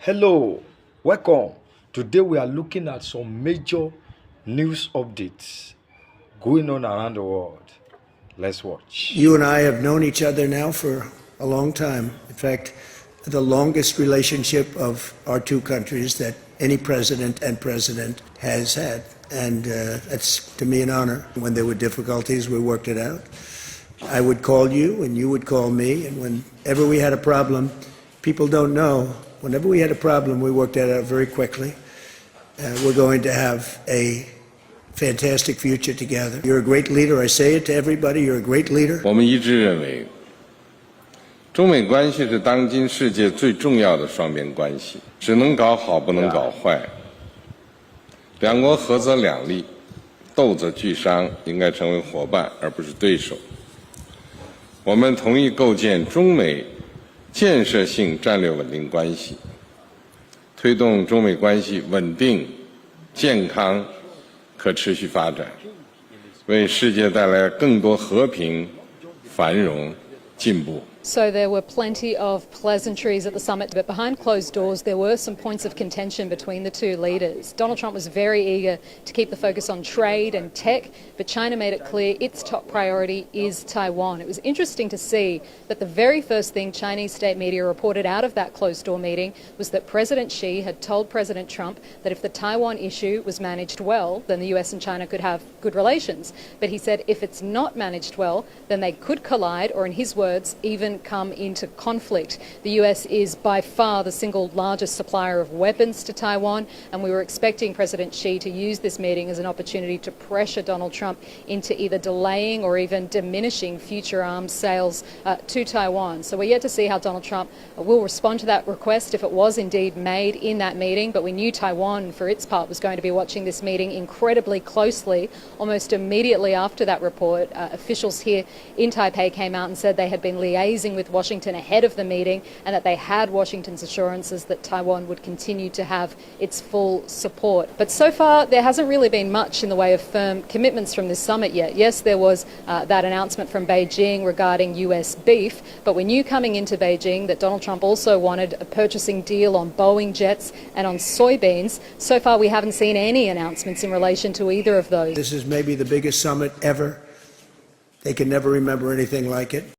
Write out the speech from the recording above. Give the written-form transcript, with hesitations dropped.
Hello, welcome. Today we are looking at some major news updates going on around the world. Let's watch. You and I have known each other now for a long time. In fact, the longest relationship of our two countries that any president and president has had. And that's, to me, an honor. When there were difficulties, we worked it out. I would call you, and you would call me. And whenever we had a problem, people don't know, whenever we had a problem, we worked that out very quickly. We're going to have a fantastic future together. You're a great leader. I say it to everybody. You're a great leader. 我们一致认为，中美关系是当今世界最重要的双边关系，只能搞好，不能搞坏。两国合则两利，斗则俱伤，应该成为伙伴而不是对手。我们同意构建中美建设性战略稳定关系，推动中美关系稳定、健康、可持续发展，为世界带来更多和平、繁荣、进步。 So there were plenty of pleasantries at the summit, but behind closed doors there were some points of contention between the two leaders. Donald Trump was very eager to keep the focus on trade and tech, but China made it clear its top priority is Taiwan. It was interesting to see that the very first thing Chinese state media reported out of that closed door meeting was that President Xi had told President Trump that if the Taiwan issue was managed well, then the US and China could have good relations. But he said if it's not managed well, then they could collide, or in his words, even come into conflict. The US is by far the single largest supplier of weapons to Taiwan, and we were expecting President Xi to use this meeting as an opportunity to pressure Donald Trump into either delaying or even diminishing future arms sales to Taiwan. So we're yet to see how Donald Trump will respond to that request if it was indeed made in that meeting, but we knew Taiwan, for its part, was going to be watching this meeting incredibly closely. Almost immediately after that report, officials here in Taipei came out and said they had been liaising with Washington ahead of the meeting and that they had Washington's assurances that Taiwan would continue to have its full support. But so far, there hasn't really been much in the way of firm commitments from this summit yet. Yes, there was that announcement from Beijing regarding US beef, but we knew coming into Beijing that Donald Trump also wanted a purchasing deal on Boeing jets and on soybeans. So far, we haven't seen any announcements in relation to either of those. This is maybe the biggest summit ever. They can never remember anything like it.